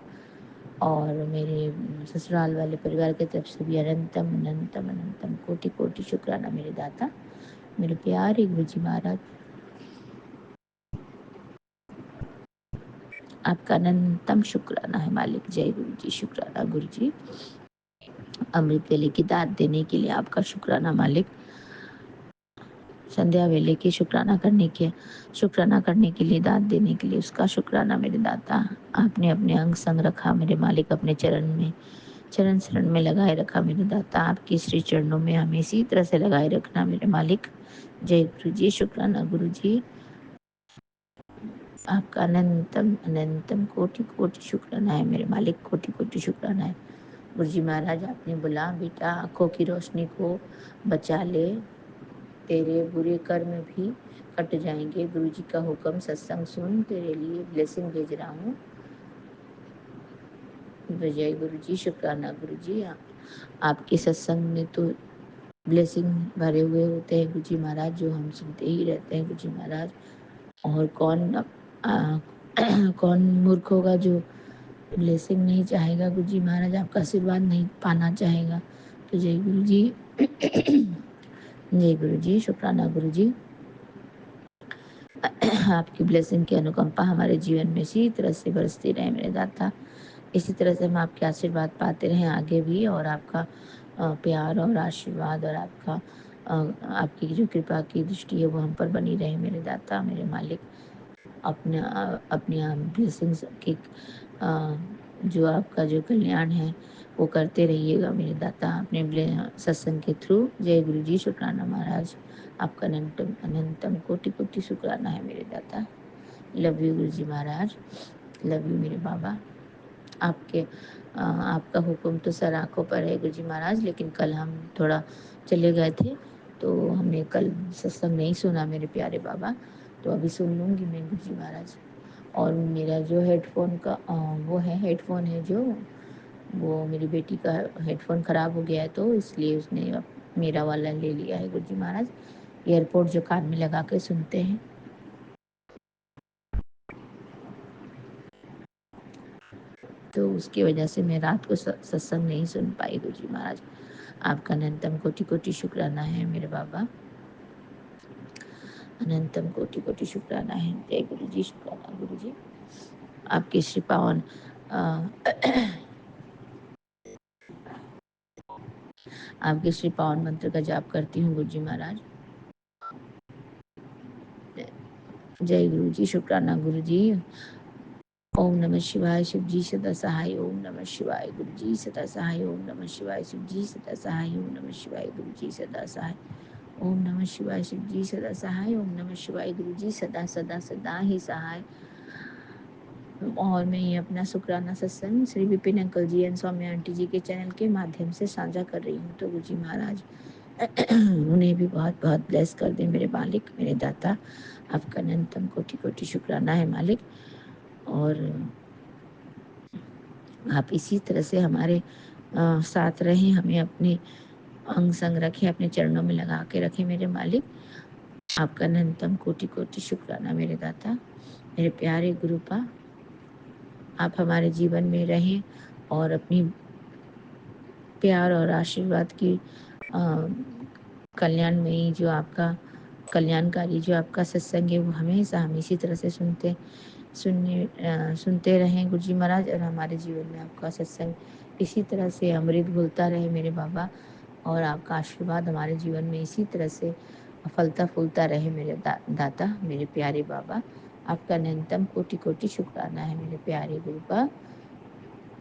S5: और मेरे ससुराल वाले परिवार की तरफ से भी अनंतम अनंतम अनंतम कोटि कोटि शुक्राना मेरे दाता, मेरे प्यारे गुरु जी महाराज। आपका अनंतम शुक्राना है मालिक। जय गुरु जी, शुक्राना गुरु जी। अमृत वेले की दात देने के लिए आपका शुक्राना मालिक। संध्या वेले की शुक्राना करने के लिए, दात देने के लिए उसका शुक्राना मेरे दाता। आपने अपने अंग संग रखा मेरे मालिक, अपने चरण शरण में लगाए रखा मेरे दाता। आपके श्री चरणों में हमें इसी तरह से लगाए रखना मेरे मालिक। जय गुरु जी, शुक्राना गुरु जी। आपका अनंतम अनंतम कोटि कोटि शुक्राना है मेरे मालिक, कोटि कोटि शुक्राना है गुरु जी महाराज। आपने बोला बेटा आंखों की रोशनी को बचा ले, तेरे बुरे कर्म भी कट जाएंगे। गुरु जी का हुक्म सत्संग सुन, तेरे लिए ब्लेसिंग भेज रहा हूँ। जय गुरु जी, शुक्राना गुरु जी। आपके सत्संग में तो ब्लेसिंग भरे हुए होते हैं गुरु जी महाराज, जो हम सुनते ही रहते हैं गुरु जी महाराज। और कौन मूर्ख होगा जो ब्लेसिंग नहीं चाहेगा गुरु जी महाराज, आपका आशीर्वाद नहीं पाना चाहेगा। तो जय गुरु जी, जय गुरु जी, शुक्राना गुरु जी। आपकी ब्लेसिंग की अनुकंपा हमारे जीवन में इसी तरह से बरसती रहे मेरे दाता। इसी तरह से हम आपके आशीर्वाद पाते रहें आगे भी, और आपका प्यार और आशीर्वाद और आपकी जो कृपा की दृष्टि है वो हम पर बनी रहे मेरे दाता, मेरे मालिक। अपने ब्लेसिंग्स की जो आपका जो कल्याण है वो करते रहिएगा मेरे दाता, अपने सत्संग के थ्रू। जय गुरु जी, शुक्राना महाराज। आपका अनंतम अनंतम कोटि कोटि शुक्राना है मेरे दाता। Love you Guru ji Maharaj, love you मेरे बाबा। आपका हुक्म तो सर आँखों पर है गुरु जी महाराज, लेकिन कल हम थोड़ा चले गए थे तो हमने कल सत्संग नहीं सुना मेरे प्यारे बाबा, तो अभी सुन लूँगी मैं गुरु जी महाराज। और मेरा जो हेडफोन का हेडफोन है जो, वो मेरी बेटी का हेडफोन ख़राब हो गया है, तो इसलिए उसने मेरा वाला ले लिया है गुरु जी महाराज, एयरपोर्ट जो कान में लगा के सुनते हैं। तो उसकी वजह से मैं रात को सत्संग नहीं सुन पाई गुरु जी महाराज। आपका अनंतम कोटि कोटि शुक्राना है मेरे बाबा, अनंतम कोटि कोटि शुक्राना है। जय गुरु जी, शुक्राना गुरु जी। आपके श्री पावन आपके श्री पावन मंत्र का जाप करती हूँ गुरु जी महाराज। जय गुरु जी, शुक्राना गुरु जी। ओम नमः शिवाय, शिव जी सदा सहाय। ओम नमः शिवाय, गुरु जी सदा सहाय। ओम नमः शिवाय, शिव जी सदा सहाय। ओम नमः शिवाय, गुरु जी सदा सहाय। ओम नमः शिवाय, शिव जी सदा सहाय। ओम नमः शिवाय, गुरु जी सदा सदा सदा ही सहाय। और मैं ये अपना शुक्राना सत्संग Shri Vipin uncle ji and Saumya aunty ji के चैनल के माध्यम से साझा कर रही हूँ। तो गुरु जी महाराज उन्हें भी बहुत बहुत ब्लेस कर दे मेरे मालिक, मेरे दाता। आपका अनंतम कोटि कोटि शुक्राना है मालिक। और आप इसी तरह से हमारे साथ रहें, हमें अपने अंग संग रखें, अपने चरणों में लगा के रखें मेरे मालिक। आपका अनंतम कोटि कोटि शुक्राना मेरे दाता, मेरे प्यारे गुरुपा। आप हमारे जीवन में रहें और अपनी प्यार और आशीर्वाद की कल्याणमयी जो आपका कल्याणकारी जो आपका सत्संग है वो हमेशा हम इसी तरह से सुनते रहें गुरु जी महाराज। और हमारे जीवन में आपका सत्संग इसी तरह से अमृत घुलता रहे मेरे बाबा। और आपका आशीर्वाद हमारे जीवन में इसी तरह से फलता फूलता रहे मेरे दाता, मेरे प्यारे बाबा। आपका अनंतम कोटि कोटि शुक्राना है मेरे प्यारे गुरुपा।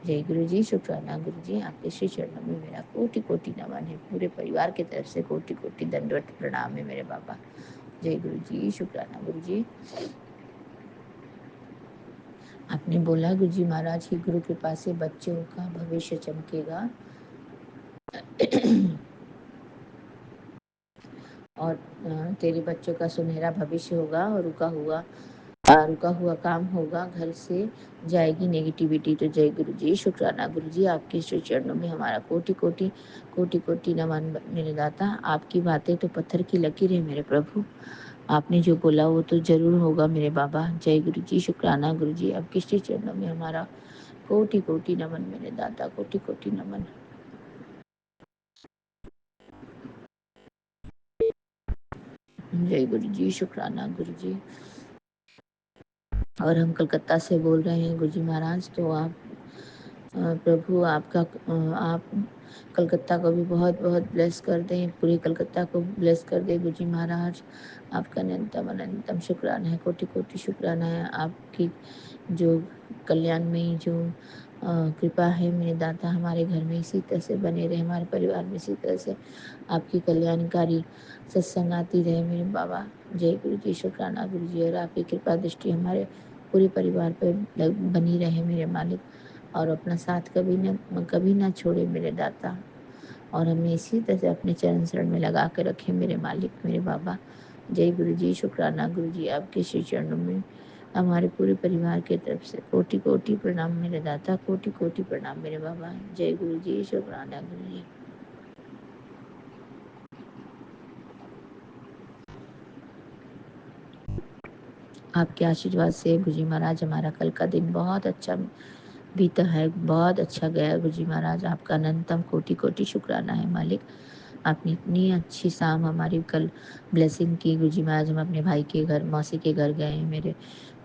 S5: जय गुरु जी, शुक्राना गुरु जी। आपके श्री चरणों में मेरा कोटि कोटि नमन है। पूरे परिवार की तरफ से कोटि कोटि दंडवत प्रणाम है मेरे बाबा। जय गुरु जी, शुक्राना गुरु जी। आपने बोला गुरु जी महाराज की गुरु कृपा से बच्चों का भविष्य चमकेगा और तेरे बच्चों का सुनहरा भविष्य होगा और रुका हुआ काम होगा, घर से जाएगी नेगेटिविटी। तो जय गुरु जी, शुक्राना गुरु जी। आपके श्री चरणों में हमारा कोटि कोटि कोटि कोटि नमन मेरे दाता। आपकी बातें तो पत्थर की लकीर है मेरे प्रभु। आपने जो बोला वो तो जरूर होगा मेरे बाबा। जय गुरु जी, शुक्राना गुरु जी। आपके श्री चरणों में हमारा कोटि कोटि नमन मेरे दाता, कोटि कोटि नमन। जय गुरु जी, शुक्राना गुरु जी। और हम कलकत्ता से बोल रहे हैं गुरु जी महाराज। तो आप प्रभु आप कलकत्ता को भी बहुत बहुत ब्लेस कर दें, पूरी कलकत्ता को ब्लेस कर दें गुरु जी महाराज। आपका अनंतम अनंतम शुक्राना है, कोटि कोटि शुक्राना है। आपकी जो कल्याणमयी जो कृपा है मेरे दाता, हमारे घर में इसी तरह से बने रहे, हमारे परिवार में इसी तरह से आपकी कल्याणकारी सत्संग आती रहे मेरे बाबा। जय गुरु जी, शुक्राना गुरु जी। और आपकी कृपा दृष्टि हमारे पूरे परिवार पर बनी रहे मेरे मालिक। और अपना साथ कभी ना छोड़े मेरे दाता। और हमें इसी तरह से अपने चरण शरण में लगा कर रखे मेरे मालिक, मेरे बाबा। जय गुरु जी, शुक्राना गुरु जी। आपके श्री चरणों में हमारे पूरे परिवार की तरफ से कोटि कोटि प्रणाम मेरे दाता, कोटि कोटि प्रणाम मेरे बाबा। जय गुरु जी, शुक्राना गुरु जी। आपके आशीर्वाद से गुरु जी महाराज हमारा कल का दिन बहुत अच्छा बीता है, बहुत अच्छा गया गुरु जी महाराज। आपका अनंतम कोटि कोटि शुक्राना है मालिक। आपने इतनी अच्छी शाम हमारी कल ब्लेसिंग की गुरु जी महाराज। हम अपने भाई के घर, मौसी के घर गए, मेरे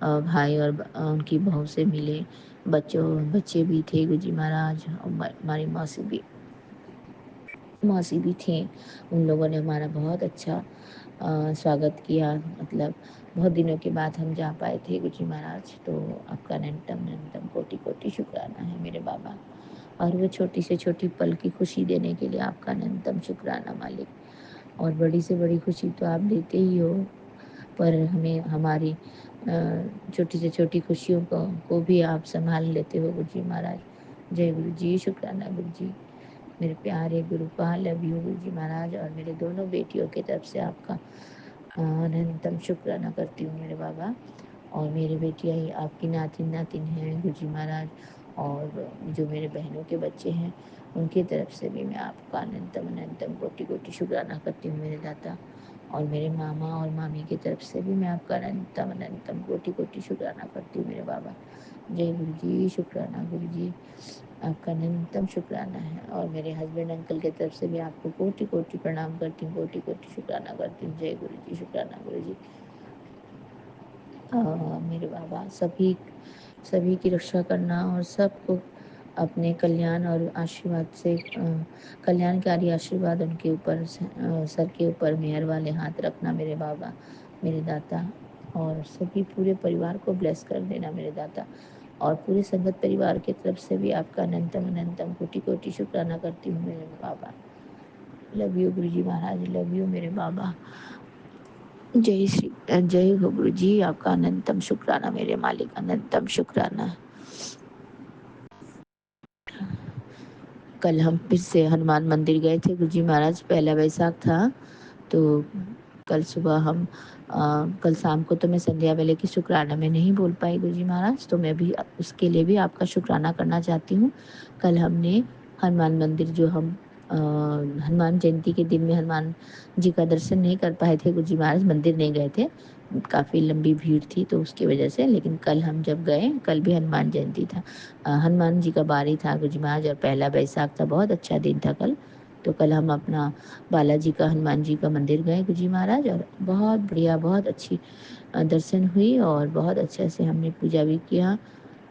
S5: भाई और उनकी बहू से मिले। बच्चे भी थे गुरु जी महाराज, हमारी मौसी भी थी। उन लोगों ने हमारा बहुत अच्छा स्वागत किया। मतलब बहुत दिनों के बाद हम जा पाए थे गुरु जी महाराज। तो आपका अनंतम अनंतम कोटि कोटि शुक्राना है मेरे बाबा। और वो छोटी से छोटी पल की खुशी देने के लिए आपका अनंतम शुक्राना मालिक। और बड़ी से बड़ी खुशी तो आप देते ही हो, पर हमें हमारी छोटी से छोटी खुशियों को भी आप संभाल लेते हो गुरु जी महाराज। जय गुरु जी, शुक्राना गुरु जी। मेरे प्यारे गुरुपा, लव यू गुरु जी महाराज। और मेरे दोनों बेटियों की तरफ से आपका अनंतम शुक्राना करती हूँ मेरे बाबा। और मेरी बेटियाँ ही आपकी नातिन हैं गुरु जी महाराज। और जो मेरे बहनों के बच्चे हैं उनकी तरफ से भी मैं आपका अनंतम अनंतम कोटि कोटि शुक्राना करती हूँ मेरे दाता। और मेरे मामा और मामी की तरफ से भी मैं आपका अनंतम अनंतम कोटि कोटि शुक्राना करती हूँ मेरे बाबा। जय गुरु जी, शुक्राना गुरु जी, आपका अनंतम शुक्राना है। और मेरे हस्बैंड अंकल की तरफ से भी आपको कोटि कोटि प्रणाम करती हूँ, कोटि कोटि शुक्राना करती हूँ। जय गुरु जी, शुक्राना गुरु जी। मेरे बाबा सभी सभी की रक्षा करना और सबको अपने कल्याण और आशीर्वाद से कल्याणकारी आशीर्वाद उनके ऊपर सर के ऊपर मेहर वाले हाथ रखना मेरे बाबा, मेरे दाता। और सभी पूरे परिवार को ब्लेस कर देना मेरे दाता। और पूरे संगत परिवार की तरफ से भी आपका अनंतम अनंतम कोटि कोटि शुक्राना करती हूँ मेरे बाबा। Love you Guru ji Maharaj, love you मेरे बाबा। जय हो गुरु जी, आपका अनंतम शुक्राना मेरे मालिक, अनंतम शुक्राना। कल हम फिर से हनुमान मंदिर गए थे गुरु जी महाराज, पहला वैसाख था। तो कल सुबह हम कल शाम को तो मैं संध्या वेले की शुक्राना में नहीं बोल पाई गुरु जी महाराज, तो मैं भी उसके लिए भी आपका शुक्राना करना चाहती हूँ। कल हमने हनुमान मंदिर जो हम हनुमान जयंती के दिन में हनुमान जी का दर्शन नहीं कर पाए थे गुरु जी महाराज, मंदिर नहीं गए थे, काफ़ी लंबी भीड़ थी तो उसकी वजह से। लेकिन कल हम जब गए, कल भी हनुमान जयंती था, हनुमान जी का बारी था गुरु जी महाराज, और पहला वैसाख था, बहुत अच्छा दिन था कल। तो कल हम अपना बालाजी का हनुमान जी का मंदिर गए गुरु जी महाराज, और बहुत बढ़िया, बहुत अच्छी दर्शन हुई और बहुत अच्छे से हमने पूजा भी किया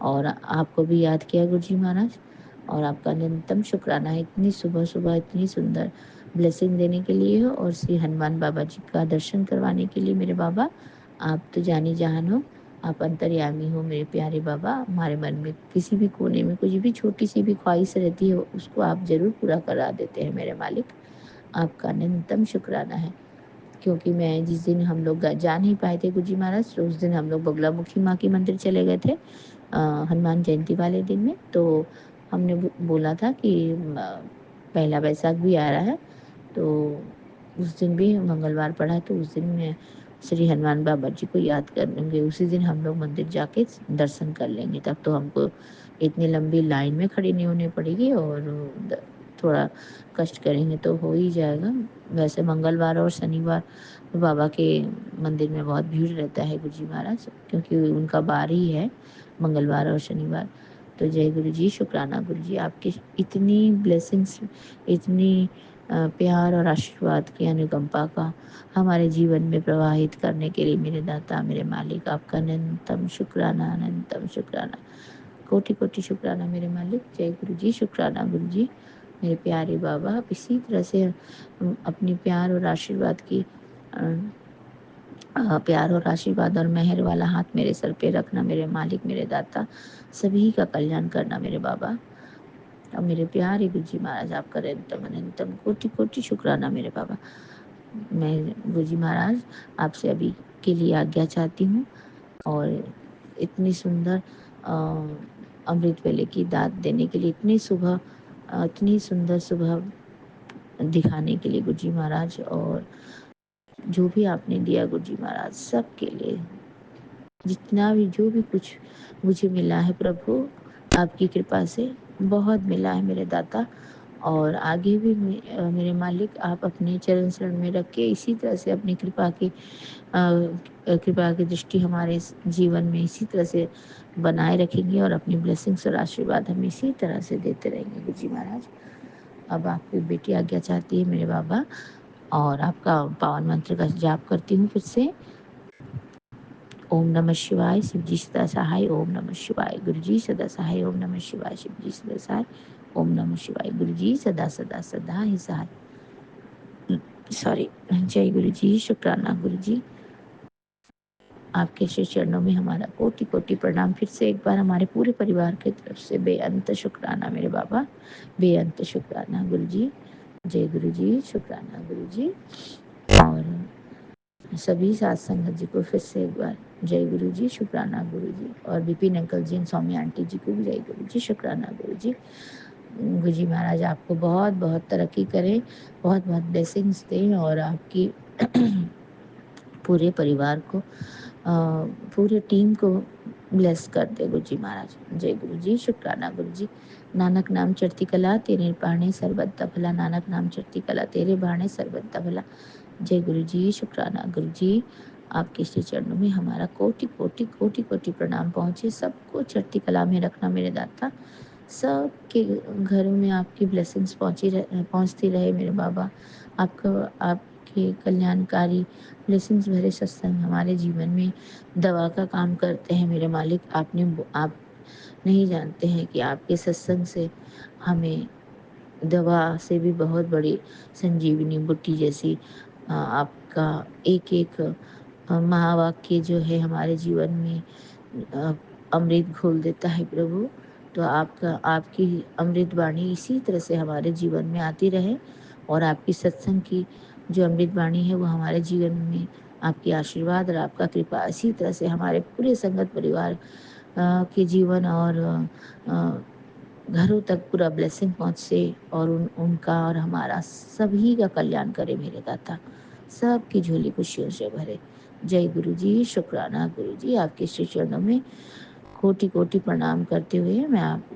S5: और आपको भी याद किया गुरु जी महाराज। और आपका निरंतम शुक्राना है इतनी सुबह सुबह इतनी सुंदर ब्लेसिंग देने के लिए और श्री हनुमान बाबा जी का दर्शन करवाने के लिए मेरे बाबा। आप तो जानी जहान हो, आप अंतर्यामी हो मेरे प्यारे बाबा। हमारे मन में किसी भी कोने में कुछ भी छोटी सी भी ख्वाहिश रहती है उसको आप ज़रूर पूरा करा देते हैं मेरे मालिक। आपका न्यूनतम शुक्राना है। क्योंकि मैं जिस दिन हम लोग जा नहीं पाए थे गुरु जी महाराज, तो उस दिन हम लोग बगलामुखी माँ के मंदिर चले गए थे हनुमान जयंती वाले दिन में। तो हमने बोला था कि पहला वैसाख भी आ रहा है, तो उस दिन भी मंगलवार पड़ा, तो उस दिन मैं श्री हनुमान बाबा जी को याद कर लेंगे, उसी दिन हम लोग मंदिर जाके दर्शन कर लेंगे। तब तो हमको इतनी लंबी लाइन में खड़ी नहीं होनी पड़ेगी और थोड़ा कष्ट करेंगे तो हो ही जाएगा। वैसे मंगलवार और शनिवार बाबा के मंदिर में बहुत भीड़ रहता है गुरु जी महाराज, क्योंकि उनका बार ही है मंगलवार और शनिवार। तो जय गुरु जी, शुक्राना गुरु जी, आपकी इतनी ब्लेसिंग्स, इतनी प्यार और आशीर्वाद की अनुकंपा का हमारे जीवन में प्रवाहित करने के लिए मेरे दाता, मेरे मालिक, आपका अनंतम शुक्राना, अनंतम शुक्राना, कोटि कोटि शुक्राना मेरे मालिक। जय गुरु जी, शुक्राना गुरु जी, मेरे प्यारे बाबा। आप इसी तरह से अपनी प्यार और आशीर्वाद की प्यार और आशीर्वाद और मेहर वाला हाथ मेरे सर पे रखना मेरे मालिक, मेरे दाता, सभी का कल्याण करना मेरे बाबा। और मेरे प्यारे गुरु जी महाराज, आपका अनंतम अनंतम कोटि कोटि शुक्राना मेरे बाबा। मैं गुरु जी महाराज आपसे अभी के लिए आज्ञा चाहती हूँ और इतनी सुंदर अमृत वेले की दात देने के लिए, इतनी सुंदर सुबह दिखाने के लिए गुरु जी महाराज, और जो भी आपने दिया गुरु जी महाराज सब के लिए, जितना भी जो भी कुछ मुझे मिला है प्रभु आपकी कृपा से बहुत मिला है मेरे दाता। और आगे भी मेरे मालिक आप अपने चरण शरण में रख के इसी तरह से अपनी कृपा की दृष्टि हमारे जीवन में इसी तरह से बनाए रखेंगे और अपनी ब्लेसिंग्स और आशीर्वाद हम इसी तरह से देते रहेंगे गुरु जी महाराज। अब आपकी बेटी आज्ञा चाहती है मेरे बाबा, और आपका पावन मंत्र का जाप करती हूँ फिर से। ओम नमः शिवाय, शिव जी सदा सहाय। ओम नमः शिवाय, गुरु जी सदा सहाय। ओम नमः शिवाय, शिव जी सदा सहाय। ओम नमः शिवाय, गुरु जी सदा सदा सदा ही सहाय। सॉरी, जय गुरु जी, शुक्राना गुरु जी। आपके श्री चरणों में हमारा कोटि कोटि प्रणाम। फिर से एक बार हमारे पूरे परिवार की तरफ से बेअंत शुक्राना मेरे बाबा, बेअंत शुक्राना गुरु जी। जय गुरु जी, शुक्राना गुरु जी। और सभी साथ संगत जी को फिर से एक बार जय गुरु जी, शुक्राना गुरु जी। और विपिन अंकल जी, स्वामी आंटी जी को भी जय गुरु जी, शुक्राना गुरु जी। गुरु जी महाराज आपको बहुत बहुत तरक्की करें, बहुत बहुत ब्लेसिंग्स दें, और आपकी पूरे परिवार को पूरे टीम को ब्लेस कर दे गुरु जी महाराज। जय गुरु जी, शुक्राना गुरु जी। नानक नाम चढ़ती कला तेरे बाणे सर्वदा भला, नानक नाम चढ़ती कला तेरे बाणे सर्वदा भला। जय गुरु जी, शुक्राना गुरु जी। आपके श्री चरणों में हमारा कोटि कोटि कोटि कोटि प्रणाम पहुँचे। सबको चढ़ती कला में रखना मेरे दाता। सबके घरों में आपकी ब्लेसिंग्स पहुँचती रहे मेरे बाबा। आपके कल्याणकारी ब्लेसिंग्स भरे सत्संग हमारे जीवन में दवा का काम करते हैं मेरे मालिक। आप नहीं जानते हैं कि आपके सत्संग से हमें दवा से भी बहुत बड़ी संजीवनी बूटी जैसी आपका एक एक महावाक्य जो है हमारे जीवन में अमृत घोल देता है प्रभु। तो आपकी अमृत वाणी इसी तरह से हमारे जीवन में आती रहे और आपकी सत्संग की जो अमृत वाणी है वो हमारे जीवन में आपकी आशीर्वाद और आपका कृपा इसी तरह से हमारे पूरे संगत परिवार के जीवन और घरों तक पूरा ब्लेसिंग पहुँचे और उनका और हमारा सभी का कल्याण करे मेरे दाता। सबकी झोली खुशियों से भरे। जय गुरु जी, शुक्राना गुरु जी। आपके श्री चरणों में कोटि कोटि प्रणाम करते हुए मैं आप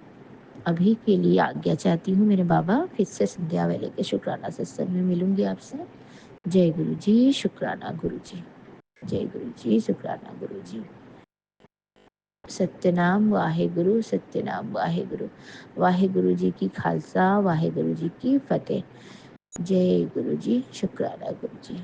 S5: अभी के लिए आज्ञा चाहती हूँ मेरे बाबा। फिर से संध्या वेले के शुक्राना सत्संग में मिलूंगी आपसे। जय गुरु जी, शुक्राना गुरु जी। जय गुरु जी, शुक्राना गुरु जी। सत्यनाम वाहे गुरु, सत्यनाम वाहे गुरु। वाहे गुरु जी की खालसा, वाहे गुरु जी की फतेह। जय गुरु जी, शुक्राना गुरु जी।